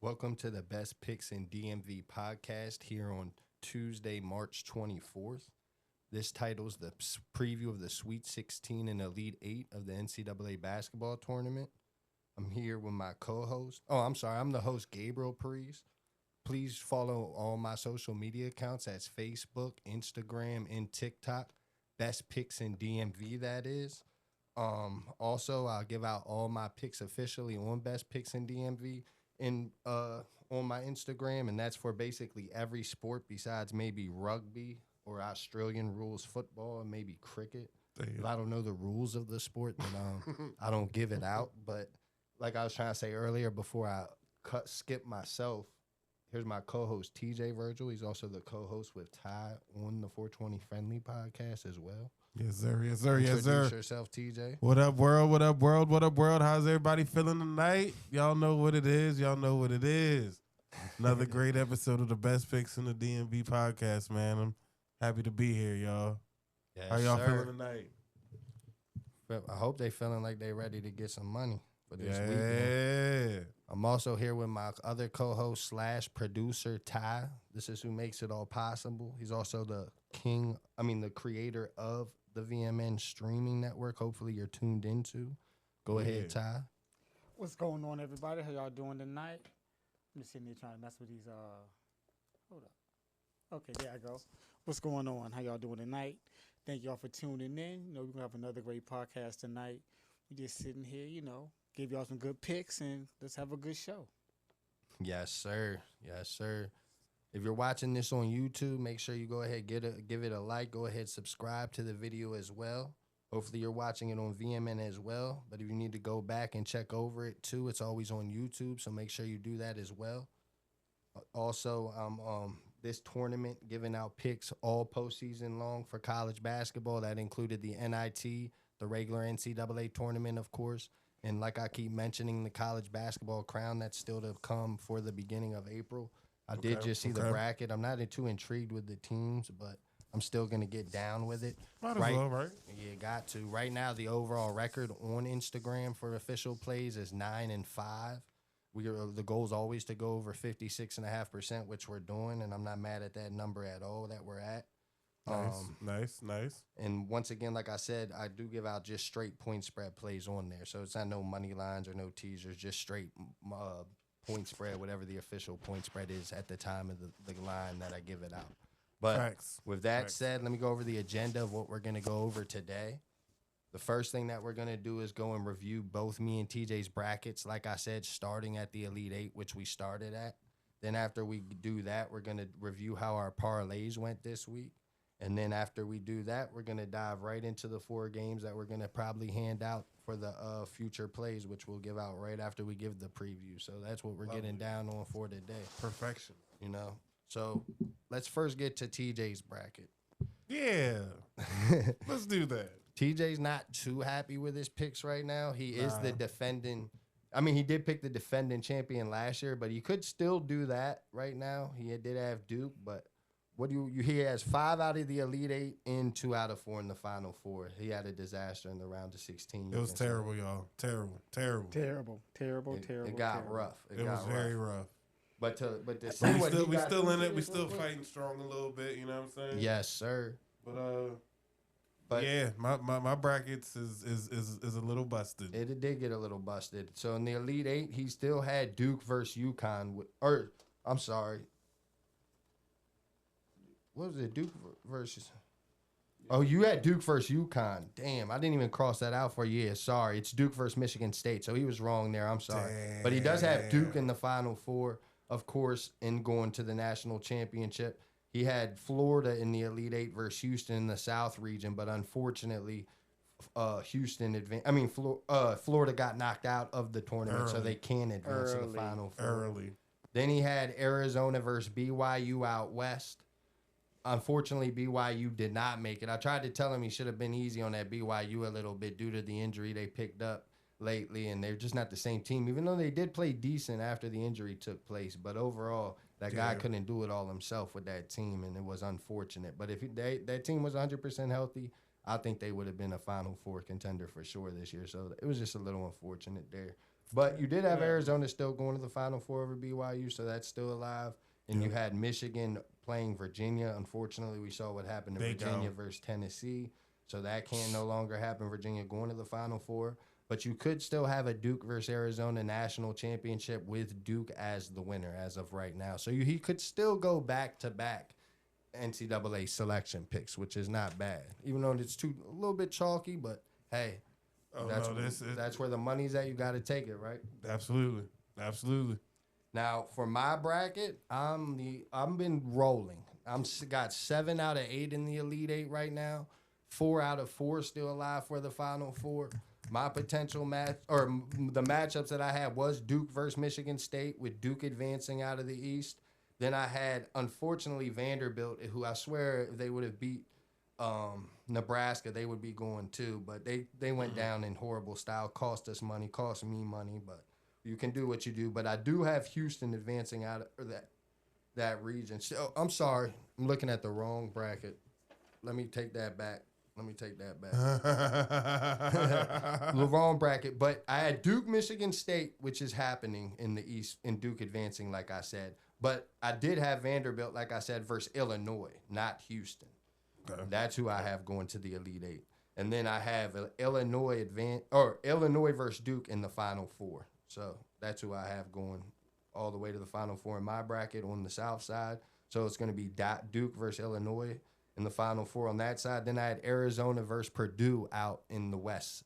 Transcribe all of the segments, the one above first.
Welcome to the Best Picks in DMV podcast here on Tuesday, March 24th. This titles the preview of the Sweet 16 and Elite 8 of the NCAA basketball tournament. I'm here with my co-host. I'm the host, Gabriel Parise. Please follow all my social media accounts. That's Facebook, Instagram, and TikTok. Best Picks in DMV, that is. Also, I'll give out all my picks officially on Best Picks in DMV in on my Instagram, and that's for basically every sport besides maybe rugby or Australian rules football and maybe cricket. If I don't know the rules of the sport, then I don't give it out. But like I was trying to say earlier, before I skip myself, here's my co-host TJ Virgil. He's also the co-host with Ty on the 420 Friendly podcast as well. Yes, sir. Yes, sir. Yes, sir. Introduce yourself, TJ. What up, world? What up, world? What up, world? How's everybody feeling tonight? Y'all know what it is. Y'all know what it is. Another great episode of the Best Picks in the DMV podcast, man. I'm happy to be here, y'all. Yes, How y'all sir. feeling tonight? I hope they feeling like they ready to get some money for this weekend. Yeah. I'm also here with my other co-host / producer, Ty. This is who makes it all possible. He's also the creator of the VMN streaming network. Hopefully you're tuned into. Go ahead, Ty. What's going on, everybody? How y'all doing tonight? I'm just sitting here trying to mess with these. Hold up. Okay, there I go. What's going on? How y'all doing tonight? Thank y'all for tuning in. We're gonna have another great podcast tonight. We just sitting here, give y'all some good picks and let's have a good show. Yes, sir. Yes, sir. If you're watching this on YouTube, make sure you go ahead, give it a like. Go ahead, subscribe to the video as well. Hopefully you're watching it on VMN as well. But if you need to go back and check over it too, it's always on YouTube. So make sure you do that as well. Also, this tournament giving out picks all postseason long for college basketball. That included the NIT, the regular NCAA tournament, of course. And like I keep mentioning, the college basketball crown that's still to come for the beginning of April. I did just see the bracket. I'm not too intrigued with the teams, but I'm still going to get down with it. Might as well, right? Yeah, got to. Right now, the overall record on Instagram for official plays is 9-5. The goal is always to go over 56.5%, which we're doing, and I'm not mad at that number at all that we're at. Nice. And once again, like I said, I do give out just straight point spread plays on there. So it's not no money lines or no teasers, just straight point spread, whatever the official point spread is at the time of the line that I give it out. But with that said, let me go over the agenda of what we're going to go over today. The first thing that we're going to do is go and review both me and TJ's brackets, like I said, starting at the Elite 8, which we started at. Then after we do that, we're going to review how our parlays went this week. And then after we do that, we're going to dive right into the 4 games that we're going to probably hand out for the future plays, which we'll give out right after we give the preview. So that's what we're getting down on for today. Perfection. So let's first get to TJ's bracket. Yeah. Let's do that. TJ's not too happy with his picks right now. He is the defending. I mean, he did pick the defending champion last year, but he could still do that right now. He did have Duke, but he has 5 out of the Elite 8 and 2 out of 4 in the Final 4. He had a disaster in the round of 16. It was terrible, y'all. Terrible. It got rough. It was very rough. But to see what we still in it. We still fighting strong a little bit. You know what I'm saying? Yes, sir. But yeah, my brackets is a little busted. It did get a little busted. So in the Elite 8, he still had Duke versus UConn. What was it? Duke versus... Oh, you had Duke versus UConn. Damn, I didn't even cross that out for you. Yeah, sorry. It's Duke versus Michigan State. So he was wrong there. I'm sorry. Damn. But he does have Duke in the Final 4, of course, in going to the national championship. He had Florida in the Elite 8 versus Houston in the South region, but unfortunately, Florida got knocked out of the tournament, so they can't advance to the Final 4. Then he had Arizona versus BYU out west. Unfortunately, BYU did not make it. I tried to tell him he should have been easy on that BYU a little bit due to the injury they picked up lately, and they're just not the same team, even though they did play decent after the injury took place. But overall, that guy couldn't do it all himself with that team, and it was unfortunate. But if that team was 100% healthy, I think they would have been a Final Four contender for sure this year. So it was just a little unfortunate there. But you did have Arizona still going to the Final Four over BYU, so that's still alive. And you had Michigan playing Virginia. Unfortunately, we saw what happened to Virginia versus Tennessee. So that can no longer happen. Virginia going to the Final Four. But you could still have a Duke versus Arizona national championship with Duke as the winner as of right now. So he could still go back-to-back NCAA selection picks, which is not bad. Even though it's a little bit chalky, but hey, that's where the money's at. You got to take it, right? Absolutely. Absolutely. Now, for my bracket, I've been rolling. Got 7 out of 8 in the Elite 8 right now. 4 out of 4 still alive for the Final Four. My potential match, or the matchups that I had, was Duke versus Michigan State, with Duke advancing out of the East. Then I had, unfortunately, Vanderbilt, who I swear if they would have beat Nebraska, they would be going too. But they went down in horrible style, cost us money, cost me money. But you can do what you do. But I do have Houston advancing out of that region. So I'm sorry, I'm looking at the wrong bracket. Let me take that back. The wrong bracket. But I had Duke, Michigan State, which is happening in the East, and Duke advancing, like I said. But I did have Vanderbilt, like I said, versus Illinois, not Houston. Okay. That's who I have going to the Elite 8. And then I have Illinois versus Duke in the Final Four. So that's who I have going all the way to the Final Four in my bracket on the South side. So it's going to be Duke versus Illinois in the Final Four on that side. Then I had Arizona versus Purdue out in the West.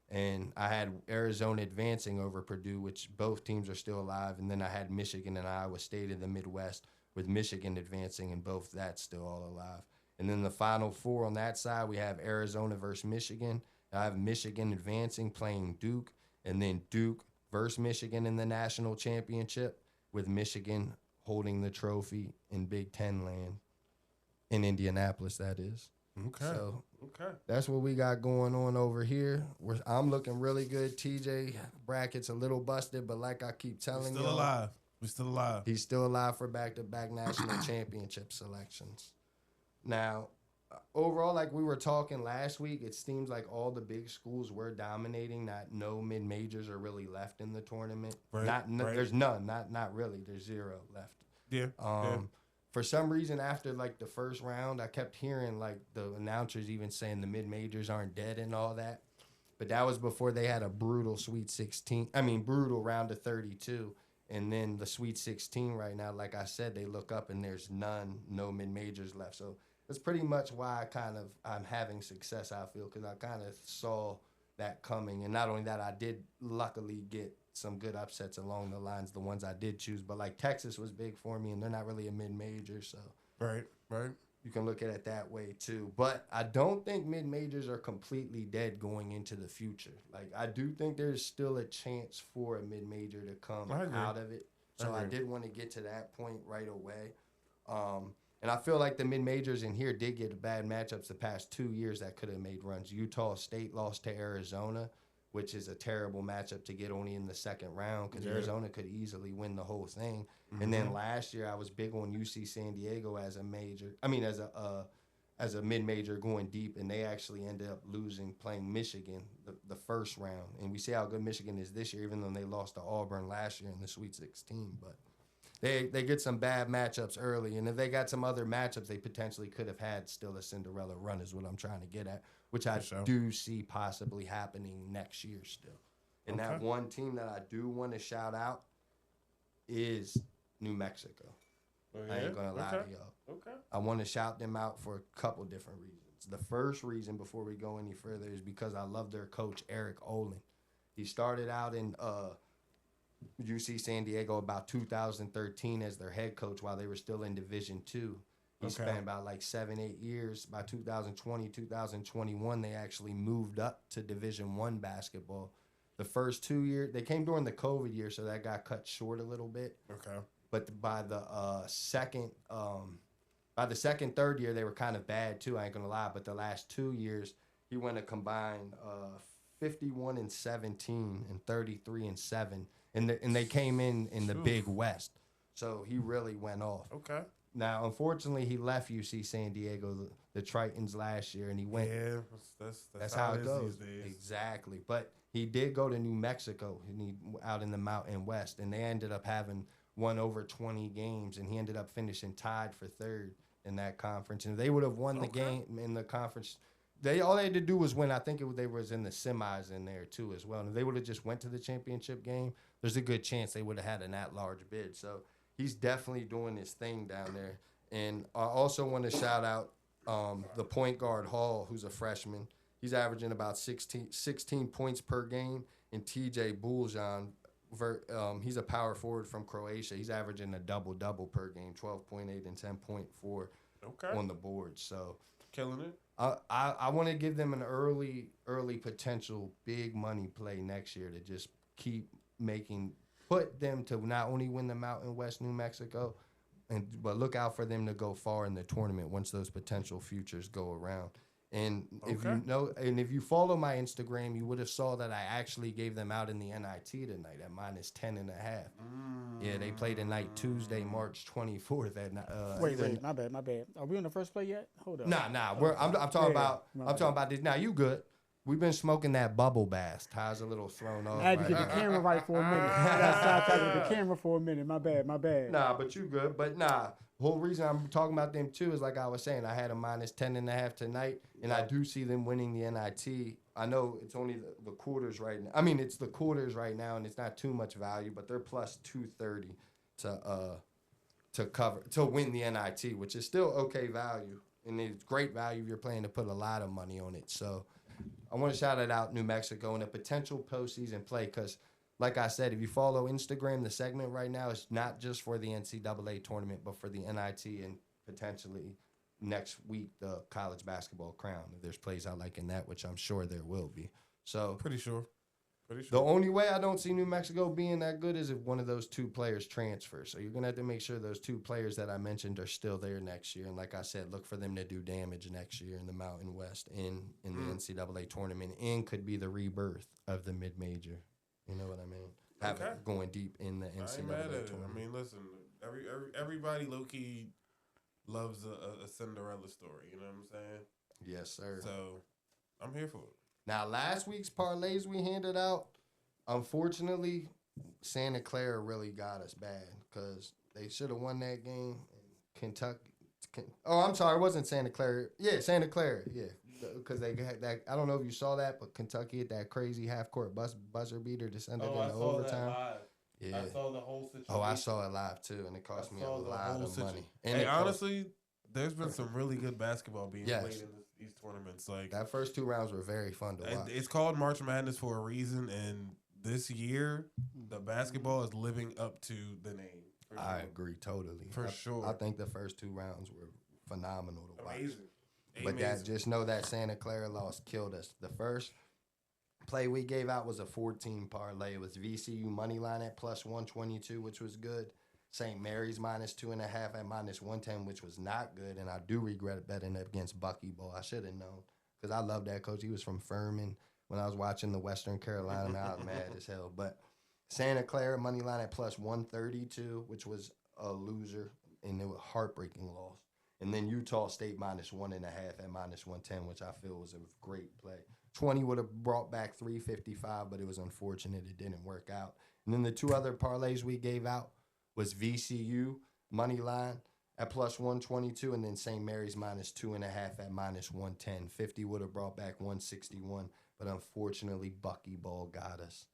And I had Arizona advancing over Purdue, which both teams are still alive. And then I had Michigan and Iowa State in the Midwest, with Michigan advancing, and both that's still all alive. And then the Final Four on that side, we have Arizona versus Michigan. I have Michigan advancing, playing Duke, and then Duke versus Michigan in the national championship, with Michigan holding the trophy in Big Ten land. In Indianapolis, that is. Okay. So that's what we got going on over here. I'm looking really good. TJ bracket's a little busted, but like I keep telling you, We're still alive. He's still alive for back-to-back national championship selections. Now, overall, like we were talking last week, it seems like all the big schools were dominating. No mid-majors are really left in the tournament. Right. There's none. Not really. There's 0 left. Yeah. For some reason, after like the first round, I kept hearing like the announcers even saying the mid-majors aren't dead and all that. But that was before they had a brutal brutal round of 32. And then the Sweet 16 right now, like I said, they look up and there's no mid-majors left. So that's pretty much why I'm having success, I feel, because I kind of saw that coming. And not only that, I did luckily get some good upsets along the lines, the ones I did choose. But like Texas was big for me, and they're not really a mid-major, so right. You can look at it that way too. But I don't think mid-majors are completely dead going into the future. Like I do think there's still a chance for a mid-major to come out of it. So I did want to get to that point right away. And I feel like the mid-majors in here did get bad matchups the past 2 years that could have made runs. Utah State lost to Arizona, which is a terrible matchup to get only in the second round, because Arizona could easily win the whole thing. Mm-hmm. And then last year I was big on UC San Diego as a mid-major going deep, and they actually ended up playing Michigan the first round. And we see how good Michigan is this year, even though they lost to Auburn last year in the Sweet 16. But they get some bad matchups early, and if they got some other matchups, they potentially could have had still a Cinderella run is what I'm trying to get at, which I do see possibly happening next year still. And that one team that I do want to shout out is New Mexico. Oh, yeah? I ain't going to lie to y'all. Okay. I want to shout them out for a couple different reasons. The first reason, before we go any further, is because I love their coach, Eric Olin. He started out in UC San Diego about 2013 as their head coach while they were still in Division II. He spent about like 7-8 years. By 2020, 2021, they actually moved up to Division I basketball. The first 2 years, they came during the COVID year, so that got cut short a little bit. Okay. But by the third year, they were kind of bad too. I ain't gonna lie. But the last 2 years, he went a combined 51-17 and 33-7, and they came in the Big West. So he really went off. Okay. Now, unfortunately, he left UC San Diego, the Tritons, last year, and he went. Yeah, that's How it it is goes. these days. Exactly. But he did go to New Mexico, and he out in the Mountain West, and they ended up having won over 20 games, and he ended up finishing tied for third in that conference. And if they would have won the game in the conference, all they had to do was win. I think they was in the semis in there too as well. And if they would have just went to the championship game, there's a good chance they would have had an at-large bid. So he's definitely doing his thing down there. And I also want to shout out the point guard Hall, who's a freshman. He's averaging about 16 points per game. And TJ Buljan, he's a power forward from Croatia. He's averaging a double-double per game, 12.8 and 10.4 on the board. So killing it. I want to give them an early potential big money play next year to just keep put them to not only win the Mountain West New Mexico, but look out for them to go far in the tournament once those potential futures go around. And if you follow my Instagram, you would have saw that I actually gave them out in the NIT tonight at -10.5. Yeah, they played tonight Tuesday, March 24th. Wait, my bad. Are we on the first play yet? Hold up. Nah. I'm talking about this. Now you good? We've been smoking that bubble bath. Ty's a little thrown off. I had to get the camera right for a minute. I got sidetracked with the camera for a minute. My bad. Nah, but you good. But nah, whole reason I'm talking about them too is like I was saying, I had a -10.5 tonight, and I do see them winning the NIT. I know it's only the quarters right now. I mean, it's the quarters right now, and it's not too much value, but they're plus 230 to win the NIT, which is still okay value, and it's great value if you're planning to put a lot of money on it. So I want to shout it out, New Mexico, and a potential postseason play because, like I said, if you follow Instagram, the segment right now is not just for the NCAA tournament, but for the NIT and potentially next week the college basketball crown. If there's plays I like in that, which I'm sure there will be. So Pretty sure. The only way I don't see New Mexico being that good is if one of those two players transfers. So you're going to have to make sure those two players that I mentioned are still there next year. And like I said, look for them to do damage next year in the Mountain West in the NCAA tournament and could be the rebirth of the mid-major. You know what I mean? Have it going deep in the NCAA tournament. I mean, listen, everybody low-key loves a Cinderella story. You know what I'm saying? Yes, sir. So I'm here for it. Now, last week's parlays we handed out, unfortunately, Santa Clara really got us bad because they should have won that game. Kentucky. I'm sorry, it wasn't Santa Clara. Yeah, Santa Clara. Yeah, because they had that. I don't know if you saw that, but Kentucky had that crazy half-court buzzer beater descended into overtime. That live. Yeah, I saw the whole situation. Oh, I saw it live too, and it cost me a lot of money. And honestly, there's been some really good basketball being played in these tournaments. Like that first 2 rounds were very fun to watch. It's called March Madness for a reason, and this year the basketball is living up to the name. I agree totally. For sure. I think the first 2 rounds were phenomenal to watch. Amazing. But just know that Santa Clara loss killed us. The first play we gave out was a 14 parlay. It was VCU money line at plus 122, which was good. St. Mary's -2.5 at -110, which was not good. And I do regret betting against Buckyball. I should have known because I love that coach. He was from Furman. When I was watching the Western Carolina, I was mad as hell. But Santa Clara money line at plus 132, which was a loser, and it was a heartbreaking loss. And then Utah State -1.5 at -110, which I feel was a great play. 20 would have brought back 355, but it was unfortunate it didn't work out. And then the 2 other parlays we gave out was VCU money line at plus 122, and then St. Mary's -2.5 at -110. 50 would have brought back 161, but unfortunately Buckyball got us.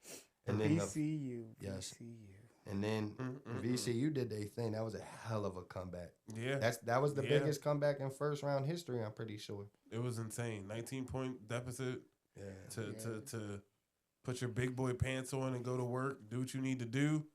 And then VCU. Yes. VCU. And then VCU did their thing. That was a hell of a comeback. Yeah. That was the biggest comeback in first round history, I'm pretty sure. It was insane. 19-point deficit to put your big boy pants on and go to work, do what you need to do.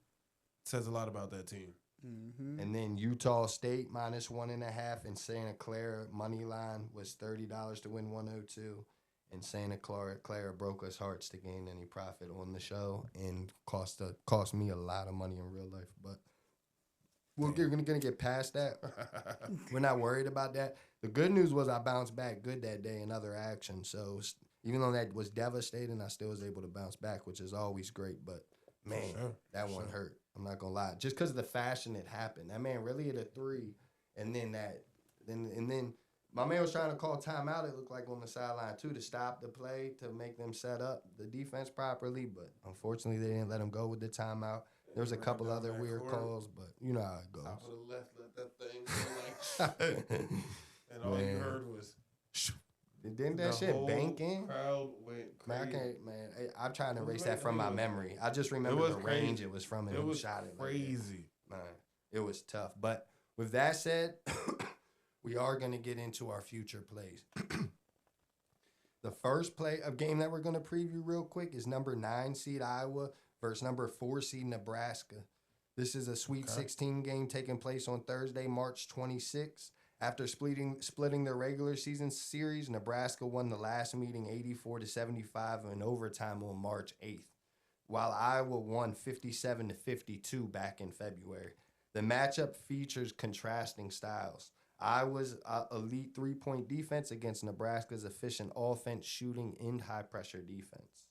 Says a lot about that team. Mm-hmm. And then Utah State -1.5 and Santa Clara money line was $30 to win 102. And Santa Clara broke us hearts to gain any profit on the show and cost me a lot of money in real life. But we're going to get past that. We're not worried about that. The good news was I bounced back good that day in other action. So even though that was devastating, I still was able to bounce back, which is always great. But, man, that one hurt. I'm not going to lie. Just because of the fashion it happened. That man really hit a 3 And then my man was trying to call timeout. It looked like on the sideline too to stop the play to make them set up the defense properly. But unfortunately, they didn't let him go with the timeout. There was a couple other weird calls, but you know how it goes. Top of the left, let that thing go like, and all you heard was. Didn't that shit bank in? Crowd went crazy. I'm trying to erase that from my memory. I just remember the range it was from and it was shot it. Crazy. Man, it was tough. But with that said, we are going to get into our future plays. The first game that we're going to preview real quick is number 9 seed Iowa versus number 4 seed Nebraska. This is a Sweet 16 game taking place on Thursday, March 26th. After splitting their regular season series, Nebraska won the last meeting 84-75 in overtime on March 8th, while Iowa won 57-52 back in February. The matchup features contrasting styles. Iowa's elite three-point defense against Nebraska's efficient offense, shooting, and high-pressure defense.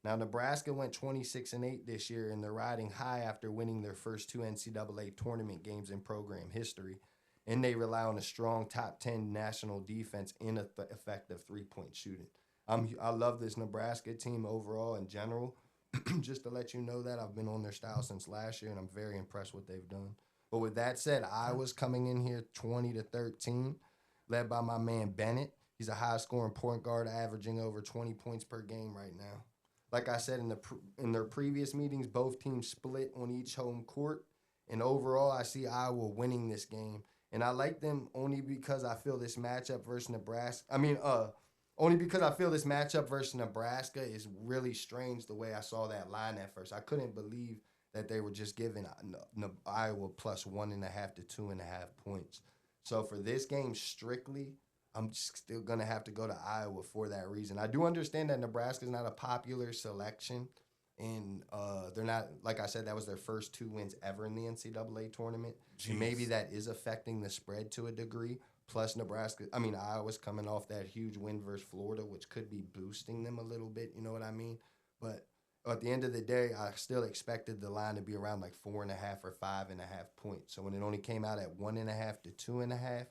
Now, Nebraska went 26-8 this year, and they're riding high after winning their first 2 NCAA tournament games in program history. And they rely on a strong top 10 national defense and effective three-point shooting. I love this Nebraska team overall in general. Just to let you know that I've been on their style since last year, and I'm very impressed with what they've done. But with that said, Iowa's coming in here 20-13, led by my man Bennett. He's a high-scoring point guard, averaging over 20 points per game right now. Like I said in their previous meetings, both teams split on each home court, and overall, I see Iowa winning this game. And I like them only because I feel this matchup versus Nebraska. Only because I feel this matchup versus Nebraska is really strange the way I saw that line at first. I couldn't believe that they were just giving Iowa plus 1.5 to 2.5 points. So for this game strictly, I'm still going to have to go to Iowa for that reason. I do understand that Nebraska's not a popular selection. And they're not, like I said, that was their first 2 wins ever in the NCAA tournament. And maybe that is affecting the spread to a degree. Plus Iowa's coming off that huge win versus Florida, which could be boosting them a little bit, you know what I mean? But at the end of the day, I still expected the line to be around like 4.5 or 5.5 points. So when it only came out at 1.5 to 2.5,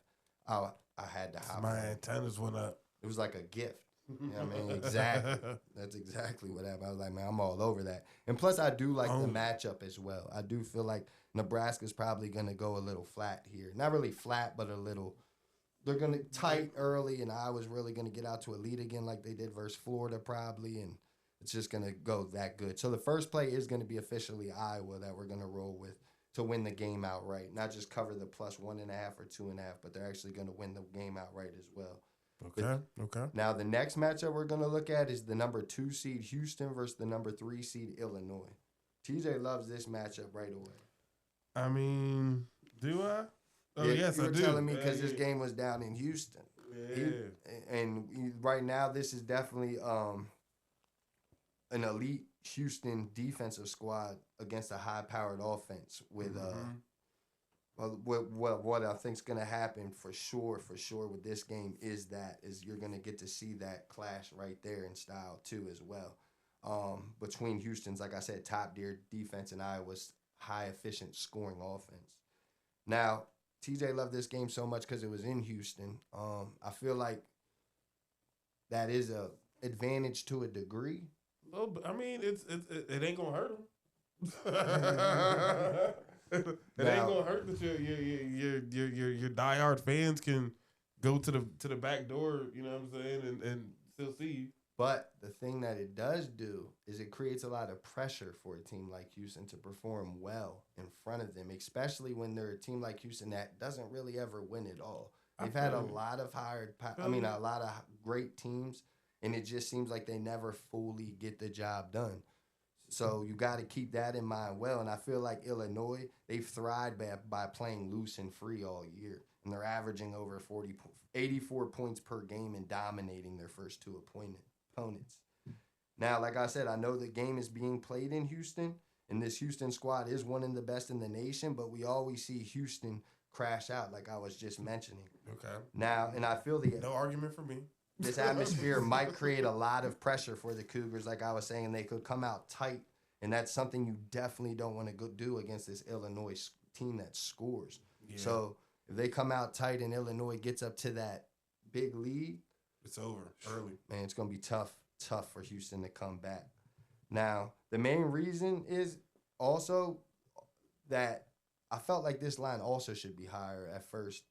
I had to hop. My antennas went up. It was like a gift. You know what I mean? Exactly. That's exactly what happened. I was like, man, I'm all over that. And plus, I do like the matchup as well. I do feel like Nebraska's probably going to go a little flat here. Not really flat, but a little. They're going to tight early, and Iowa's really going to get out to a lead again like they did versus Florida probably, and it's just going to go that good. So the first play is going to be officially Iowa that we're going to roll with to win the game outright. Not just cover the plus 1.5 or 2.5, but they're actually going to win the game outright as well. Okay. Now, the next matchup we're going to look at is the number 2 seed Houston versus the number 3 seed Illinois. TJ loves this matchup right away. I mean, do I? Oh, yeah, yes, I do. You were telling me because this game was down in Houston. Yeah. Right now, this is definitely an elite Houston defensive squad against a high-powered offense with what I think is going to happen for sure with this game is you're going to get to see that clash right there in style too as well. Between Houston's, like I said, top-tier defense and Iowa's high-efficient scoring offense. Now, TJ loved this game so much because it was in Houston. I feel like that is a advantage to a degree. Well, I mean, it ain't gonna hurt them. It ain't gonna hurt that your diehard fans can go to the back door. You know what I'm saying, and still see you. But the thing that it does do is it creates a lot of pressure for a team like Houston to perform well in front of them, especially when they're a team like Houston that doesn't really ever win it all. They've had a lot of a lot of great teams, and it just seems like they never fully get the job done. So you got to keep that in mind well. And I feel like Illinois, they've thrived by playing loose and free all year. And they're averaging over 84 points per game and dominating their first 2 opponents. Now, like I said, I know the game is being played in Houston, and this Houston squad is one of the best in the nation, but we always see Houston crash out like I was just mentioning. Okay. Now, and I feel no argument for me. This atmosphere might create a lot of pressure for the Cougars. Like I was saying, they could come out tight, and that's something you definitely don't want to go do against this Illinois team that scores. Yeah. So If they come out tight and Illinois gets up to that big lead, It's over early. man, it's going to be tough for Houston to come back. Now, the main reason is also that I felt like this line also should be higher at first.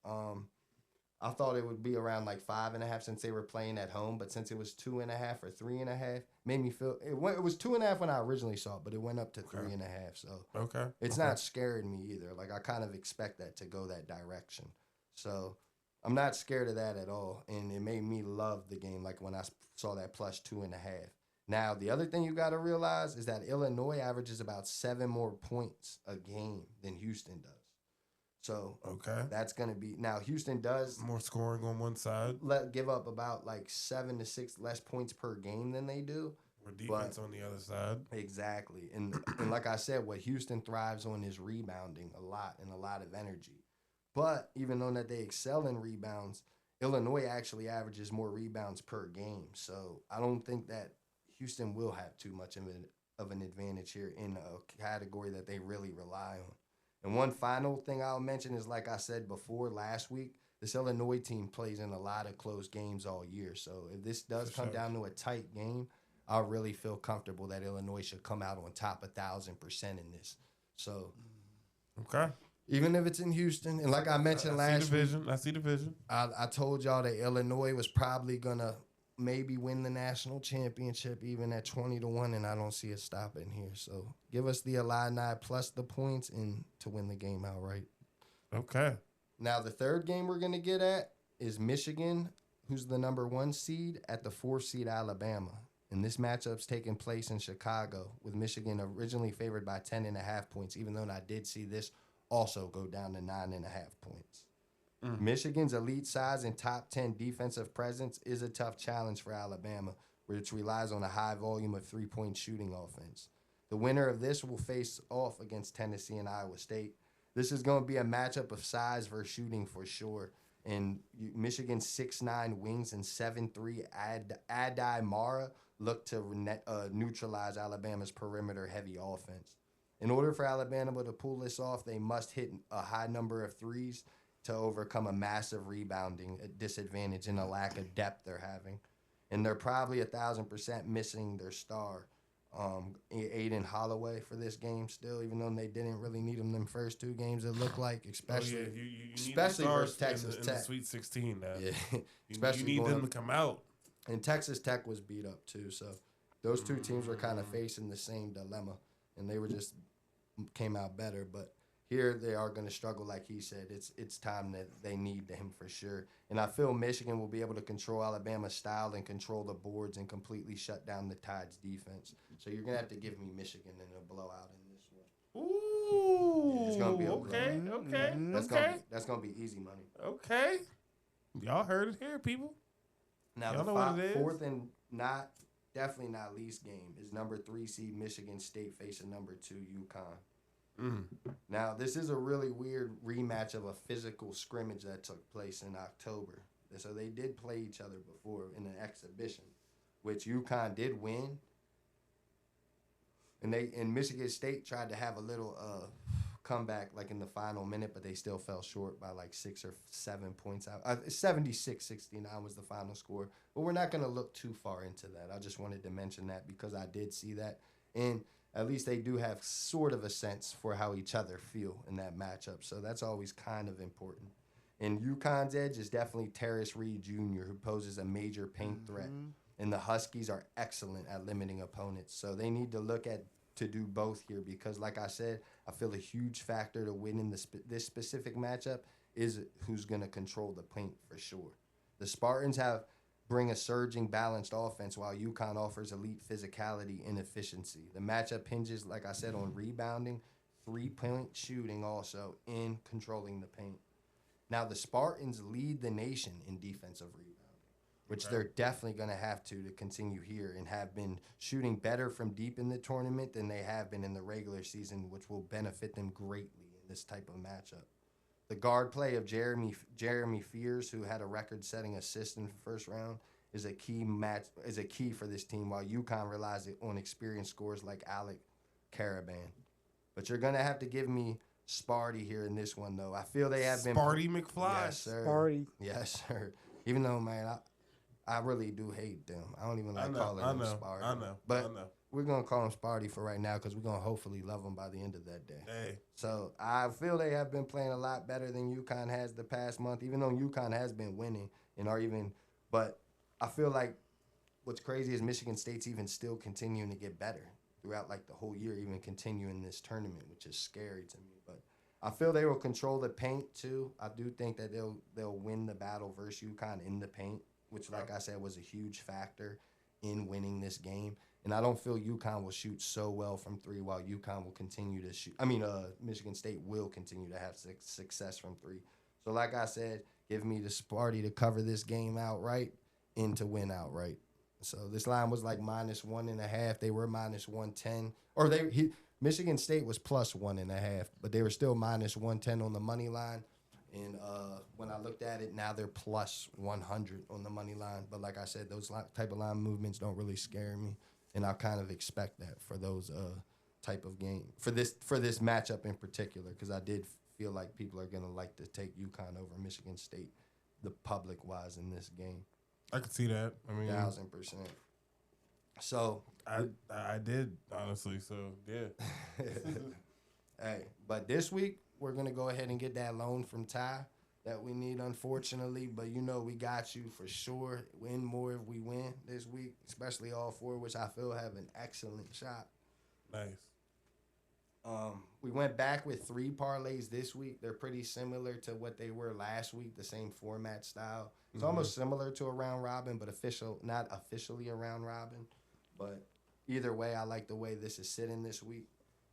I thought it would be around like 5.5 since they were playing at home, but since it was 2.5 or 3.5, made me feel it was 2.5 when I originally saw it, but it went up to 3.5. So it's not scaring me either. Like I kind of expect that to go that direction. So I'm not scared of that at all, and it made me love the game. Like when I saw that plus 2.5. Now the other thing you got to realize is that Illinois averages about 7 more points a game than Houston does. So that's going to be – now Houston does – more scoring on one side. give up about like 7 to 6 less points per game than they do. More defense on the other side. Exactly. And like I said, what Houston thrives on is rebounding a lot and a lot of energy. But even though that they excel in rebounds, Illinois actually averages more rebounds per game. So I don't think that Houston will have too much of an advantage here in a category that they really rely on. And one final thing I'll mention is, like I said before last week, this Illinois team plays in a lot of close games all year. So if this does come down to a tight game, I really feel comfortable that Illinois should come out on top 1,000% in this. So, even if it's in Houston, and like I mentioned last week, I see the vision. I told y'all that Illinois was probably gonna maybe win the national championship even at 20-1, and I don't see it stopping here. So give us the Illini plus the points and to win the game outright. Okay. Now the third game we're gonna get at is Michigan, who's the number 1 seed, at the 4th seed Alabama. And this matchup's taking place in Chicago, with Michigan originally favored by 10.5 points, even though I did see this also go down to 9.5 points. Michigan's elite size and top 10 defensive presence is a tough challenge for Alabama, which relies on a high volume of three-point shooting offense. The winner of this will face off against Tennessee and Iowa State. This is going to be a matchup of size versus shooting for sure. And Michigan's 6'9" wings and 7'3" Adai Mara look to neutralize Alabama's perimeter-heavy offense. In order for Alabama to pull this off, they must hit a high number of threes to overcome a massive rebounding disadvantage and a lack of depth they're having. And they're probably 1,000% missing their star, Aiden Holloway, for this game still, even though they didn't really need him them first 2 games, it looked like, especially especially versus Texas Tech. In the Sweet 16 now. Yeah. Especially you need them to come out. And Texas Tech was beat up too, so those 2 teams were kind of facing the same dilemma, and they were just came out better, but here they are going to struggle, like he said. It's time that they need him for sure. And I feel Michigan will be able to control Alabama's style and control the boards and completely shut down the Tide's defense. So you're going to have to give me Michigan in a blowout in this one. Ooh. Yeah, it's going to be a okay. That's going to be easy money. Okay. Y'all heard it here, people. Now, y'all the fourth and definitely not least game is number 3 seed Michigan State facing number 2 UConn. Now, this is a really weird rematch of a physical scrimmage that took place in October. So they did play each other before in an exhibition, which UConn did win. And Michigan State tried to have a little comeback like in the final minute, but they still fell short by like 6 or 7 points out. 76-69 was the final score. But we're not going to look too far into that. I just wanted to mention that because I did see that. And at least they do have sort of a sense for how each other feel in that matchup. So that's always kind of important. And UConn's edge is definitely Terrace Reed Jr., who poses a major paint threat. And the Huskies are excellent at limiting opponents. So they need to look to do both here because, like I said, I feel a huge factor to winning this specific matchup is who's going to control the paint for sure. The Spartans bring a surging, balanced offense, while UConn offers elite physicality and efficiency. The matchup hinges, like I said, on rebounding, three-point shooting also, and controlling the paint. Now, the Spartans lead the nation in defensive rebounding, which they're definitely going to have to continue here and have been shooting better from deep in the tournament than they have been in the regular season, which will benefit them greatly in this type of matchup. The guard play of Jeremy Fears, who had a record-setting assist in the first round, is a key for this team, while UConn relies on experienced scorers like Alec Caravan. But you're going to have to give me Sparty here in this one, though. I feel they have been. Sparty McFly. Yes, sir. Party. Yes, sir. Even though, man, I really do hate them. I don't even like calling them Sparty. I know. But we're going to call them Sparty for right now because we're going to hopefully love them by the end of that day. Hey. So I feel they have been playing a lot better than UConn has the past month, even though UConn has been winning and are even. But I feel like what's crazy is Michigan State's even still continuing to get better throughout like the whole year, even continuing this tournament, which is scary to me. But I feel they will control the paint too. I do think that they'll win the battle versus UConn in the paint, which, like I said, was a huge factor in winning this game. And I don't feel UConn will shoot so well from three while UConn will continue to shoot. Michigan State will continue to have success from three. So, like I said, give me the Sparty to cover this game outright and to win outright. So this line was like -1.5. They were -110. Or Michigan State was +1.5, but they were still -110 on the money line. And when I looked at it, now they're +100 on the money line. But like I said, those type of line movements don't really scare me. And I kind of expect that for those type of game for this matchup in particular, because I did feel like people are gonna like to take UConn over Michigan State, the public wise in this game. I could see that. I mean, 1,000%. So I did honestly. So yeah. Hey, but this week we're gonna go ahead and get that loan from Ty that we need, unfortunately. But we got you for sure. Win more if we win this week, especially all four, which I feel have an excellent shot. Nice. We went back with 3 parlays this week. They're pretty similar to what they were last week, the same format style. It's almost similar to a round robin, but not officially a round robin. But either way, I like the way this is sitting this week.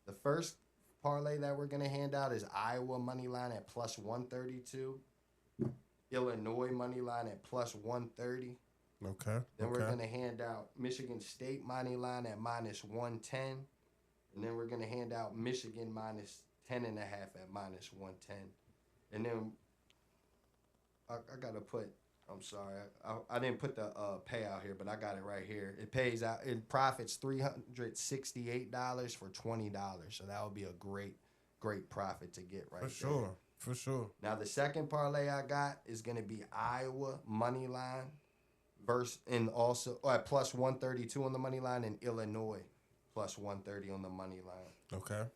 The first parlay that we're going to hand out is Iowa money line at +132. Illinois money line at +130. Okay. Then we're going to hand out Michigan State money line at -110. And then we're going to hand out Michigan -10.5 at -110. And then I got to put, I'm sorry, I didn't put the payout here, but I got it right here. It pays out, it profits $368 for $20. So that would be a great profit to get right there. For sure. Now, the second parlay I got is going to be Iowa money line and also at +132 on the money line, and Illinois +130 on the money line. Okay.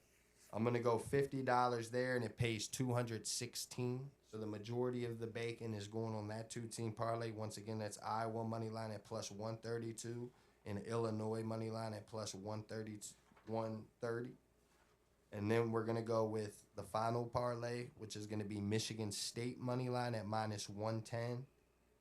I'm going to go $50 there, and it pays $216. So the majority of the bacon is going on that 2-team parlay. Once again, that's Iowa money line at +132 and Illinois money line at +130. And then we're going to go with the final parlay, which is going to be Michigan State money line at -110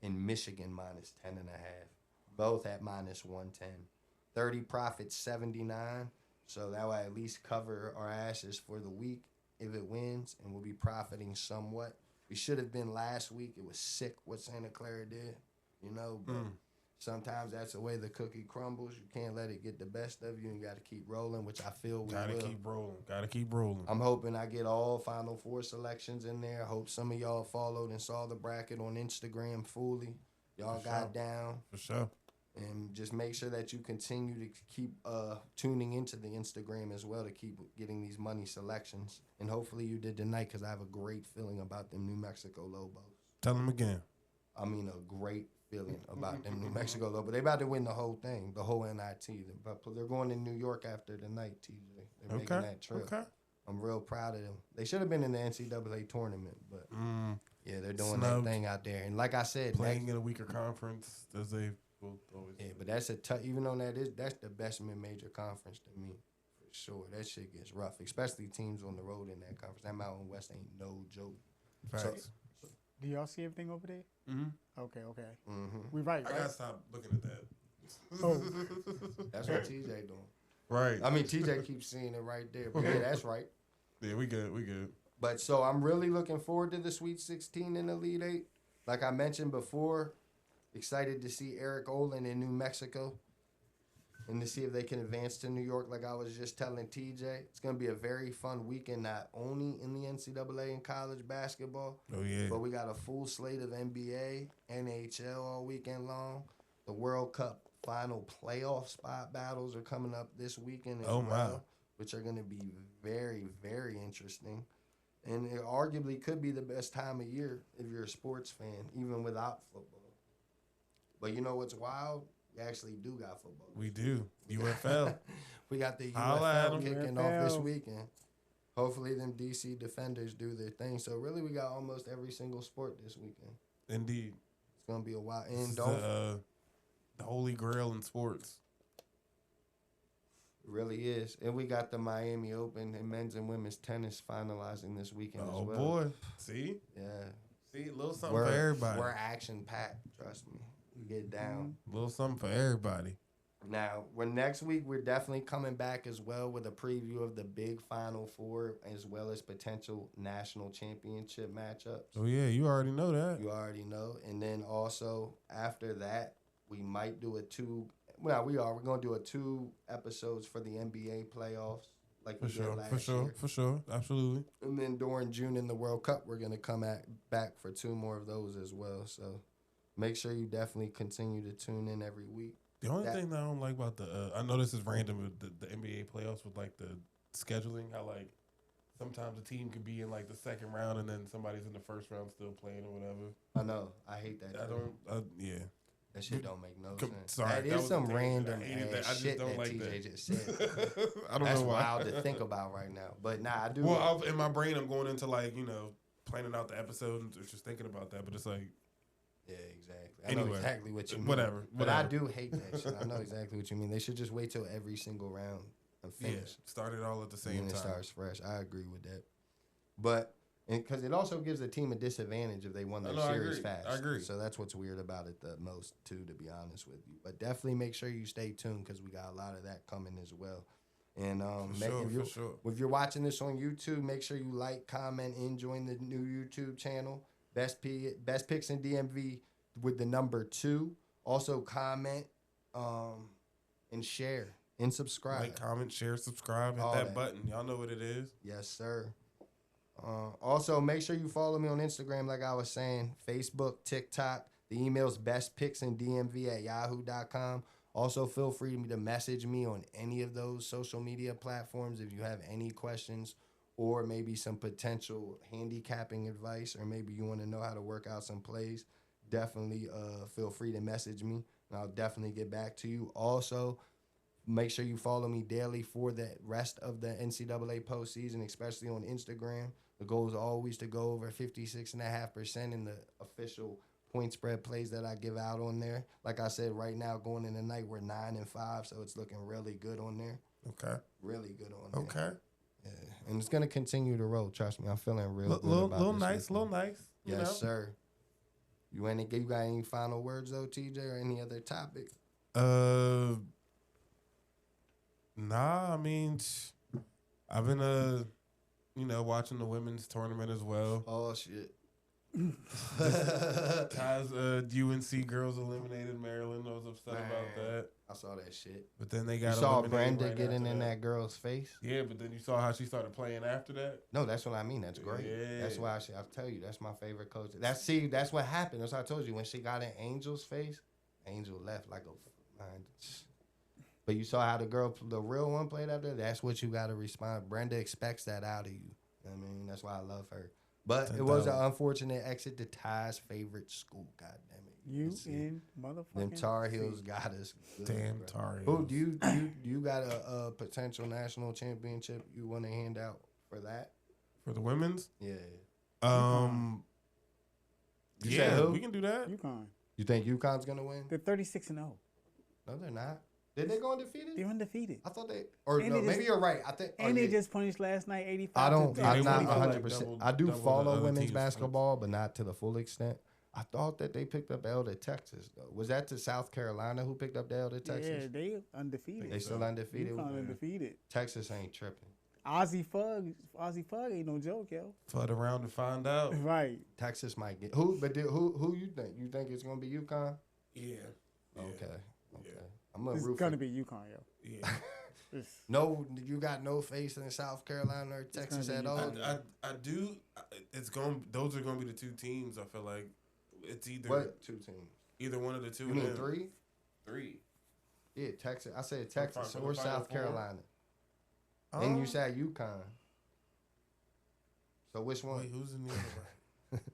and Michigan -10.5. Both at -110. 30 profits 79. So that will at least cover our asses for the week if it wins, and we'll be profiting somewhat. We should have been last week. It was sick what Santa Clara did, but sometimes that's the way the cookie crumbles. You can't let it get the best of you, and you got to keep rolling, which I feel we will. Gotta keep rolling. I'm hoping I get all Final Four selections in there. I hope some of y'all followed and saw the bracket on Instagram fully. Y'all got down. For sure. And just make sure that you continue to keep tuning into the Instagram as well to keep getting these money selections. And hopefully you did tonight, because I have a great feeling about them New Mexico Lobos. Tell them again. I mean, a great feeling about them New Mexico Lobos. They about to win the whole thing, the whole NIT. They're going to New York after tonight, TJ. They're making that trip. Okay. I'm real proud of them. They should have been in the NCAA tournament, but yeah, they're doing that thing out there. And like I said, playing in a weaker conference, as they will always. Yeah, but that's a tough. Even though that's the best mid-major conference to me, for sure. That shit gets rough, especially teams on the road in that conference. That Mountain West ain't no joke. Facts. So, Do y'all see everything over there? Mm-hmm. Okay. mm-hmm. We right. I gotta stop looking at that. Oh. That's what TJ doing. Right. I mean, TJ keeps seeing it right there. But yeah, that's right. Yeah, we good. But so I'm really looking forward to the Sweet 16 and Elite 8. Like I mentioned before, excited to see Eric Olin in New Mexico and to see if they can advance to New York like I was just telling TJ. It's going to be a very fun weekend, not only in the NCAA and college basketball, but we got a full slate of NBA, NHL all weekend long. The World Cup final playoff spot battles are coming up this weekend as well, which are going to be very, very interesting. And it arguably could be the best time of year if you're a sports fan, even without football. But you know what's wild? We actually do got football. We do. UFL. We got the Holla at 'em. UFL kicking off this UFL. weekend. Hopefully them DC Defenders do their thing. So really we got almost every single sport this weekend. Indeed. It's going to be a while. This And is don't the holy grail in sports. It really is. And we got the Miami Open and men's and women's tennis finalizing this weekend as Oh, well. boy. See? Yeah. See, a little something for everybody. We're action packed, trust me. We get down. A little something for everybody. Now, next week we're definitely coming back as well with a preview of the big Final Four as well as potential national championship matchups. Oh, yeah, you already know that. You already know. And then also after that, we might do we're going to do 2 episodes for the NBA playoffs like we did last year. For sure. Absolutely. And then during June in the World Cup, we're going to come back for 2 more of those as well. So make sure you definitely continue to tune in every week. The only thing that I don't like about I know this is random with the NBA playoffs with like the scheduling, how like sometimes a team could be in like the second round and then somebody's in the first round still playing or whatever. I know. I hate that. Yeah. That shit don't make no sense. Sorry, that is some was the thing. random I hated that. I just shit don't that like TJ that. just said. I don't That's know why. wild to think about right now. But nah, I do. Well, in my brain, I'm going into like, planning out the episode and just thinking about that. But it's like, yeah, exactly. I know exactly what you mean. Whatever. But I do hate that shit. I know exactly what you mean. They should just wait till every single round and finish. Yeah, start it all at the same and time. it starts fresh. I agree with that. But because it also gives the team a disadvantage if they won their series fast. I agree. So that's what's weird about it the most, too, to be honest with you. But definitely make sure you stay tuned because we got a lot of that coming as well. And if you're watching this on YouTube, make sure you like, comment, and join the new YouTube channel, Best Picks in DMV with the number 2. Also comment and share and subscribe. Like, comment, share, subscribe, hit that button. Y'all know what it is. Yes, sir. Also, make sure you follow me on Instagram, like I was saying, Facebook, TikTok. The email's bestpicksindmv@yahoo.com. Also, feel free to message me on any of those social media platforms if you have any questions or maybe some potential handicapping advice, or maybe you want to know how to work out some plays. Definitely feel free to message me, and I'll definitely get back to you. Also, make sure you follow me daily for the rest of the NCAA postseason, especially on Instagram. The goal is always to go over 56.5% in the official point spread plays that I give out on there. Like I said, right now going in the night, we're 9-5, so it's looking really good on there. Okay. Really good on there. Okay. Yeah. And it's going to continue to roll. Trust me, I'm feeling real good about little this nice, weekend. little nice. Yes, sir. You got any final words, though, TJ, or any other topic? Nah, I mean, I've been watching the women's tournament as well. Oh shit. Guys, UNC girls eliminated Maryland. I was upset about that. I saw that shit. But then they got You saw eliminated Brenda right getting after in that girl's face? Yeah, but then you saw how she started playing after that. No, that's what I mean. That's great. Yeah. That's why I'll tell you, that's my favorite coach. That's what happened. That's what I told you. When she got in Angel's face, Angel left like a man. But you saw how the real one played after. That's what you got to respond. Brenda expects that out of you. I mean, that's why I love her. But it was an unfortunate exit to Ty's favorite school. God damn it. You in motherfucking Them Tar Heels got us. Good, Damn bro. Tar Who Heels. do you got a potential national championship you want to hand out for that? For the women's? Yeah. You said who? We can do that. UConn. You think UConn's gonna win? They're 36-0. No, they're not. Did they go undefeated? They're undefeated. I thought no, they maybe you're right. I think. And they just punished last night 85. I'm not 100%. 100%. I do follow women's basketball, but not to the full extent. I thought that they picked up L to Texas, though. Was that to South Carolina who picked up the L to Texas? Yeah, they undefeated. They still undefeated? UConn undefeated. Texas ain't tripping. Ozzie Fugg ain't no joke, yo. Flood around to find out. Right. Texas might get who you think? You think it's gonna be UConn? Yeah. Okay. Yeah. I'm gonna It's root gonna for. be UConn, yo. Yeah. No, you got no faith in South Carolina or Texas gonna at be all. I do. Those are going to be the two teams. I feel like it's either What 2 teams? either one of the two. You of mean them. 3? 3. Yeah, Texas. I said Texas for the or Final South Four? Carolina. And you said UConn. So which one? Wait, who's in the other bracket?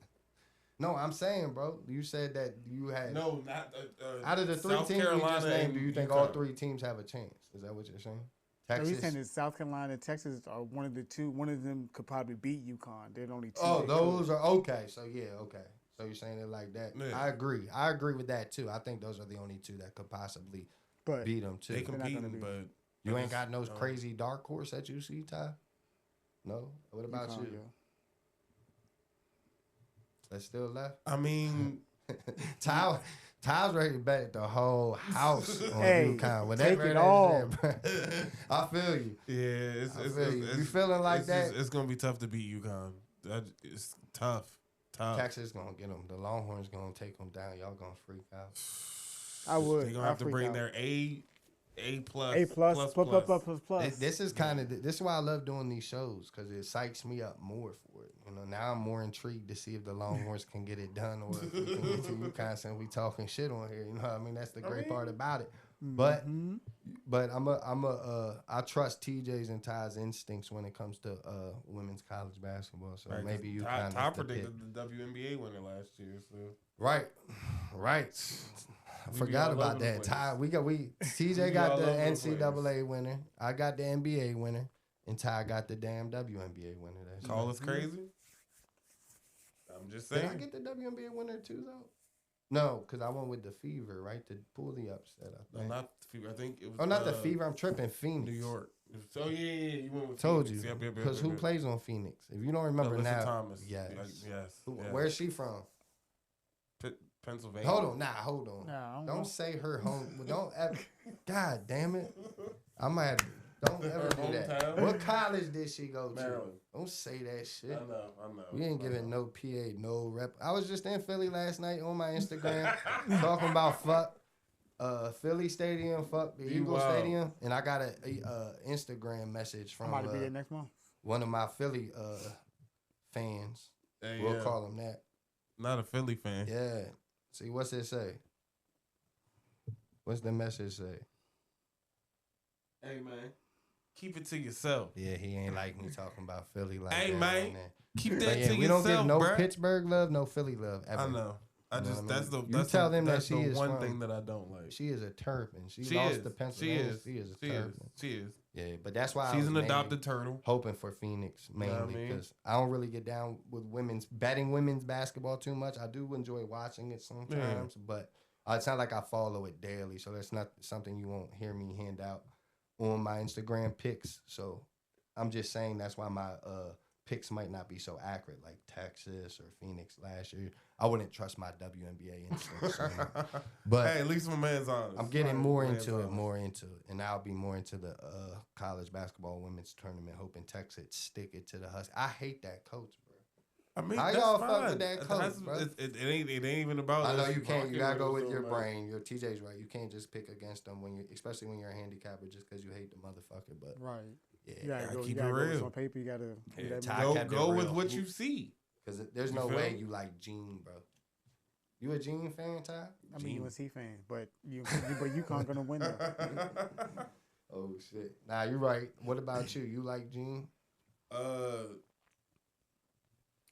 No, I'm saying, bro. You said that you had. No, not Out of the three South teams you Carolina just named, and do you think UConn. all three teams have a chance? Is that what you're saying? So Texas. he's saying that South Carolina and Texas are one of the two. One of them could probably beat UConn. They're the only two. Oh, those are okay. So yeah, okay. So you're saying it like that. Yeah. I agree. I agree with that too. I think those are the only two that could possibly but beat them too. They not gonna competing, be. but You I ain't just got no don't- crazy dark horse that you see, Ty? No? What about UConn, you? yeah. That's still left? I mean, Ty's ready to bet the whole house on Hey, UConn. When take they it ready all. I feel you. yeah, I feel you. You feeling like it's that? it's gonna be tough to beat UConn. It's tough. Texas gonna get them. The Longhorns gonna take them down. Y'all gonna freak out. I would. They're gonna have to bring their A plus, A plus. This is kind of this is why I love doing these shows because it psychs me up more for it. You know, now I'm more intrigued to see if the Longhorns can get it done or if we can get to UConn since we talking shit on here. You know what I mean? That's the great part about it. But I trust TJ's and Ty's instincts when it comes to women's college basketball. So Right, maybe you Ty kind of predicted the WNBA winner last year. So right. I We be forgot all about over the that. place. TJ be got all the over the NCAA winner. I got the NBA winner, and Ty got the damn WNBA winner. That's call right. us crazy. I'm just Did saying. I get the WNBA winner too though? No, because I went with the Fever, right? To pull the upset. I No, think. not the Fever. I think it was. Oh, not the Fever. I'm tripping. Phoenix. New York. So yeah, you went with Told Phoenix. you. Yep, Because who plays on Phoenix? If you don't remember Alyssa now, Thomas. yes. Yes. Where's she from? Pennsylvania. Hold on. Nah, I don't Don't know. say her home. Don't ever. God damn it. I might have. Don't ever do that. Hometown? What college did she go to? Maryland. Don't say that I shit. know. We ain't giving no PA, no rep. I was just in Philly last night on my Instagram talking about fuck Philly Stadium, fuck the Eagle Stadium, and I got a Instagram message I from might be there next month. one of my Philly fans. Hey, We'll call him that. Not a Philly fan. Yeah. See, what's it say? What's the message say? Hey man, keep it to yourself. Yeah, he ain't like me talking about Philly like Hey, that. man. on there. Keep But that yeah, to we yourself, don't give no bruh. Pittsburgh love, no Philly love ever. I know. I You know just what I that's mean? the You tell them that that's she the is one from- thing that I don't like. She is a Turpin. She She lost is. to Pennsylvania. She is. a She is. Turpin. She is. Yeah, but that's why I She's was an mainly adopted turtle. hoping for Phoenix know what I mainly mean? because I don't really get down with women's basketball too much. I do enjoy watching it sometimes, but it's not like I follow it daily, so that's not something you won't hear me hand out on my Instagram pics. So I'm just saying that's why my picks might not be so accurate, like Texas or Phoenix last year. I wouldn't trust my WNBA instincts, but Hey, at least my man's honest. I'm getting Right, more man's into it, honest. and I'll be more into the college basketball women's tournament, hoping Texas stick it to the husk. I hate that coach, bro. I mean, How that's y'all fine. fuck with that coach, That's- bro? It ain't even about. I know us you can't. You rocking gotta go us with your so much. brain. Your TJ's right. You can't just pick against them when you, especially when you're a handicapper, just because you hate the motherfucker. But Right. yeah, You gotta go. keep You it gotta go with real. some paper. You gotta. Yeah, you gotta Ty be- kept it Go with real. what you see. because there's You no feel way me? you like Gene, bro. You a Gene fan, Ty? I mean, Gene. UNC fan, but UConn gonna win though. Oh shit. Nah, you're right. What about you? You like Gene?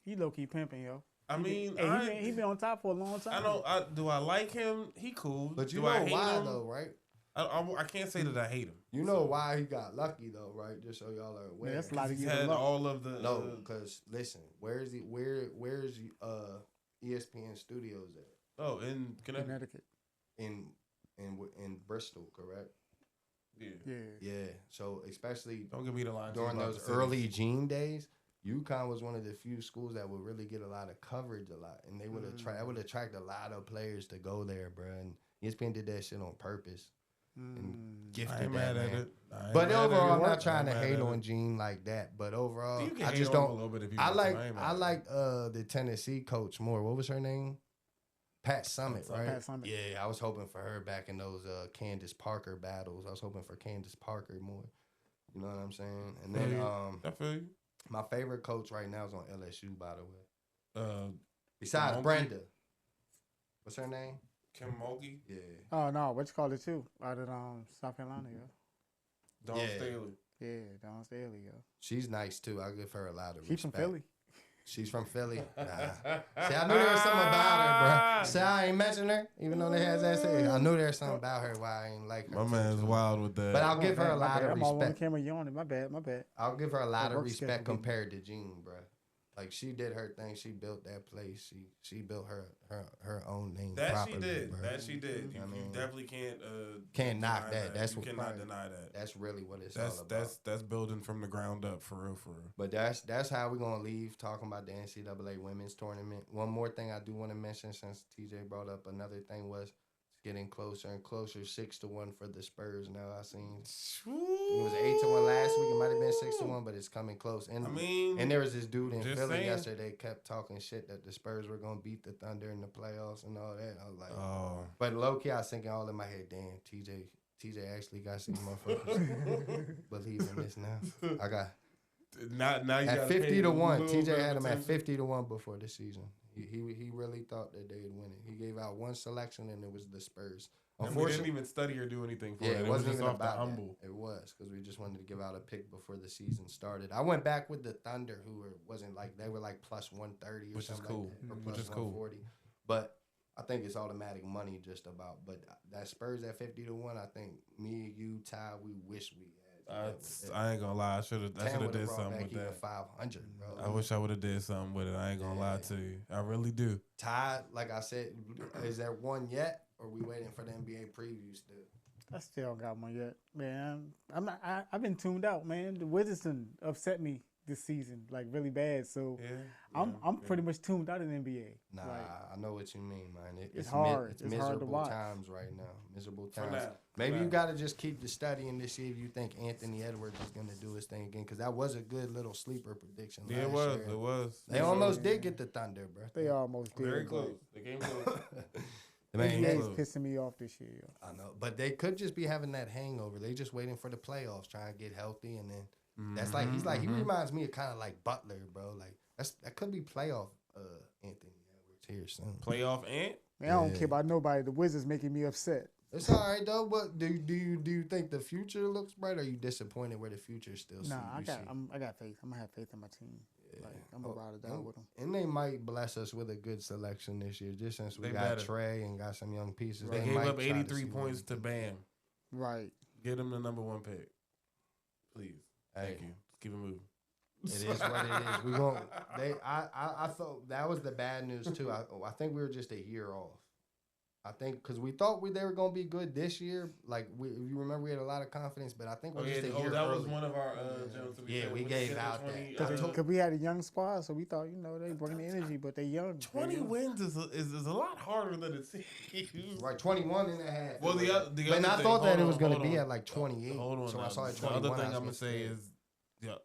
He low key pimping, yo. I mean, Hey, he been on top for a long time. I don't. Do I like him? He cool. But you do know I hate why him? though, right? I can't say that I hate him. You know why he got lucky though, right? Just so y'all are aware. Man, that's a lot of He's years had luck. all of the No, because listen, where's ESPN Studios at? Oh, in Connecticut. Connecticut. In Bristol, correct? Yeah. Yeah. Yeah. So especially Don't give me the line during about those the cities. early Gene days, UConn was one of the few schools that would really get a lot of coverage a lot, and they would attract a lot of players to go there, bro. And ESPN did that shit on purpose and I gifted ain't that mad at man. it. I ain't But mad at overall, it. I'm not I trying to ain't mad hate at on it. Gene like that. But overall, You can I hate just on him don't. a little bit if you I want like to. ain't mad at it. the Tennessee coach more. What was her name? Pat Summitt, right? Pat Summitt. Yeah, I was hoping for her back in those Candace Parker battles. I was hoping for Candace Parker more. You know what I'm saying? And then I feel you. my favorite coach right now is on LSU, by the way. Besides Mulkey? Brenda. What's her name? Kim Mulkey, Yeah. Oh no, what you call it too? Out of South Carolina, yo. Dawn Yeah. Staley. Yeah, Don Staley, yo. She's nice too. I give her a lot of She's from respect. Philly. She's from Philly. Nah. See, I knew there was something about her, bro. See, I ain't mention her, even though they has that say. I knew there was something about her why I ain't like her. My man's wild with that. But I'll give her a My lot bad. of I'm all on the respect. camera yawning. My bad. I'll give her a lot of work respect schedule. compared to Jean, bro. Like she did her thing. She built that place. She built her own name. That properly, she did. bro. That she did. You, I mean, you definitely can't knock deny that. That's you what cannot deny that. That's really what it's all about. That's building from the ground up for real. But that's how we're gonna leave talking about the NCAA women's tournament. One more thing I do want to mention, since TJ brought up another thing, was it's getting closer and closer. 6-1 for the Spurs now. I seen it was 8-1 last week. It might have been 6-1, but it's coming close. And and there was this dude in Philly yesterday kept talking shit that the Spurs were gonna beat the Thunder in the playoffs and all that. I was like, oh. But low key, I was thinking all in my head, damn, TJ actually got some motherfuckers believe in this now. I got. Now you at 50-1. TJ had him at 50-1 before the season. He really thought that they'd win it. He gave out one selection and it was the Spurs. And we didn't even study or do anything for it. It wasn't even off about the humble. That. It was because we just wanted to give out a pick before the season started. I went back with the Thunder, who wasn't like they were like plus 130 or which something is cool. like that, or Which plus is 140. cool. But I think it's automatic money just about. But that Spurs at 50-1, I think me, you, Ty, we wish we had. I ain't gonna lie. I should have did something with that. 500, bro. I wish I would have did something with it. I ain't gonna lie to you. I really do. Ty, like I said, is there one yet? Or are we waiting for the NBA preview still? I still don't got one yet, man. I'm not. I've been tuned out, man. The Wizards done upset me this season, like really bad. So I'm pretty much tuned out in the NBA. Nah, I know what you mean, man. It's hard. It's hard miserable to watch. times right now. Miserable times. Maybe you got to just keep the studying this year if you think Anthony Edwards is going to do his thing again, because that was a good little sleeper prediction. Yeah, it was. Year. It was. They almost did get the Thunder, bro. They almost did. Very close. They came close. The NBA's pissing me off this year. Yo. I know, but they could just be having that hangover. They just waiting for the playoffs, trying to get healthy, and then that's like he reminds me of kind of like Butler, bro. Like that could be playoff Anthony Edwards here soon. Playoff Ant? Man, I don't care about nobody. The Wizards making me upset. It's all right though. But do you think the future looks bright? Or are you disappointed where the future still? Nah, I got faith. I'm gonna have faith in my team. Yeah. Like, I'm gonna ride it down with them. And they might bless us with a good selection this year, just since we got Trey and got some young pieces. They gave up 83 points to Bam. Right. Get him the #1 pick, please. Thank you. Keep it moving. It is what it is. We won't. I thought that was the bad news too. I think we were just a year off. I think because we thought they were going to be good this year. Like, you remember we had a lot of confidence, but I think we're just a year that early. was one of our jokes. We gave out that. Because we had a young squad, so we thought, they bring the energy, but they young. 20 wins is a lot harder than it seems. Right, 21 and a half. Well, and I thought that it was going to be at like 28. Hold on. So I saw it 21. The other thing I'm going to say is,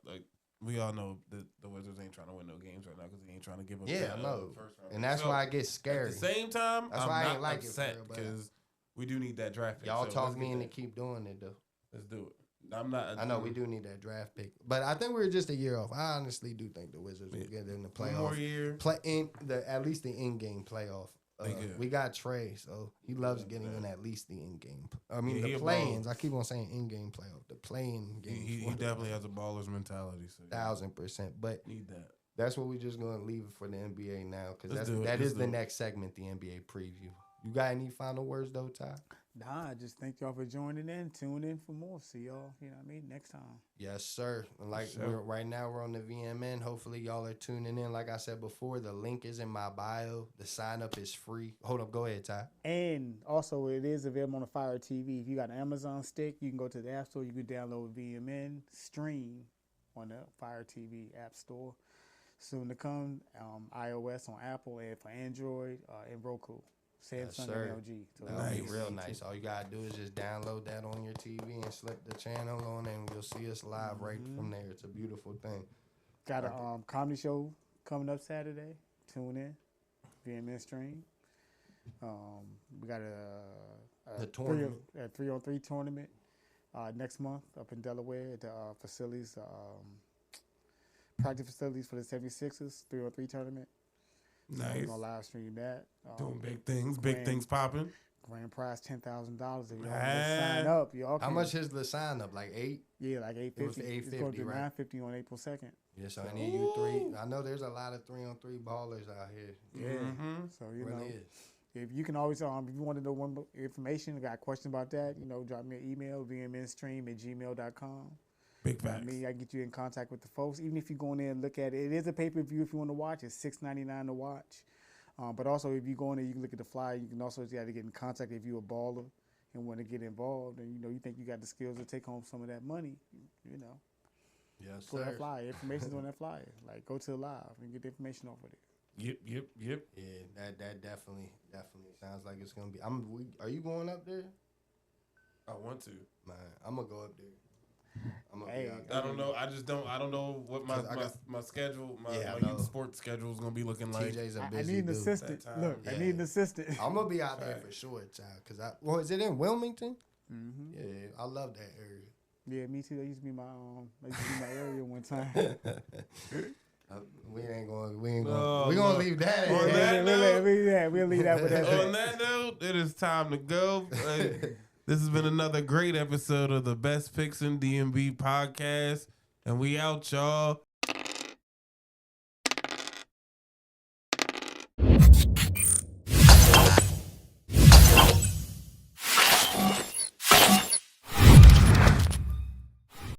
like, we all know that the Wizards ain't trying to win no games right now because they ain't trying to give up. Yeah, I know. First round. And that's why I get scared. At the same time, that's why I ain't like it because we do need that draft pick. Y'all talk me into keep doing it though. Let's do it. I'm not. I know we do need that draft pick, but I think we're just a year off. I honestly do think the Wizards will get in the playoff. One more year. At least the in-game playoff. We got Trey, so he loves getting in at least the in-game. I mean, the play-ins. I keep on saying in-game playoff. The play-in game. He definitely has a baller's mentality. So 1,000%. But need that. That's what we're just going to leave it for the NBA now, because that is the next segment, the NBA preview. You got any final words, though, Ty? Nah, just thank y'all for joining in. Tune in for more. See y'all, next time. Yes, sir. Like, right now, we're on the VMN. Hopefully, y'all are tuning in. Like I said before, the link is in my bio. The sign-up is free. Hold up. Go ahead, Ty. And also, it is available on the Fire TV. If you got an Amazon stick, you can go to the App Store. You can download VMN Stream on the Fire TV App Store. Soon to come, iOS on Apple, and for Android and Roku. Samsung and LG. So that'll be real nice. All you gotta do is just download that on your TV and slip the channel on, and you'll see us live right from there. It's a beautiful thing. Got a comedy show coming up Saturday. Tune in. VMN Stream. We got a tournament. A 3-on-3 tournament next month up in Delaware at the facilities, practice facilities for the 76ers 3-on-3 tournament. Nice. We're gonna live stream that. Doing big things popping. Grand prize $10,000 if y'all sign up. Y'all How much is the sign up? Like 8? Yeah, like $850. It was $850, it's going to right? $950 on April 2nd. Yeah, so any of you three, I know there's a lot of 3-on-3 ballers out here. Yeah. So you It know, really is. if you can always if you want to know more information, got a question about that, drop me an email, vmnstream@gmail.com. Big facts. I get you in contact with the folks. Even if you go in there and look at it, it is a pay-per-view if you want to watch. It's $6.99 to watch. But also, if you go in there, you can look at the flyer. You can also get in contact if you're a baller and want to get involved, and you think you got the skills to take home some of that money. Yes, go to sir. that flyer. Information's on that flyer. Like, go to the live and get the information off of it. Yep. Yeah, that definitely sounds like it's gonna be. Are you going up there? I want to. Man, I'm gonna go up there. I'm gonna Hey, be out there. I don't know. I don't know what my schedule, my youth sports schedule is gonna be looking like. TJ's a I busy need an dude. assistant. Look, Yeah. I need an assistant. I'm gonna be out there for sure, child. Is it in Wilmington? Mm-hmm. Yeah, I love that area. Yeah, me too. That used to be my area one time. We ain't going. No, We gonna look. leave that. On in. that note- we'll leave that with that. On that note, it is time to go. This has been another great episode of the Best Picks in DMV podcast, and we out, y'all.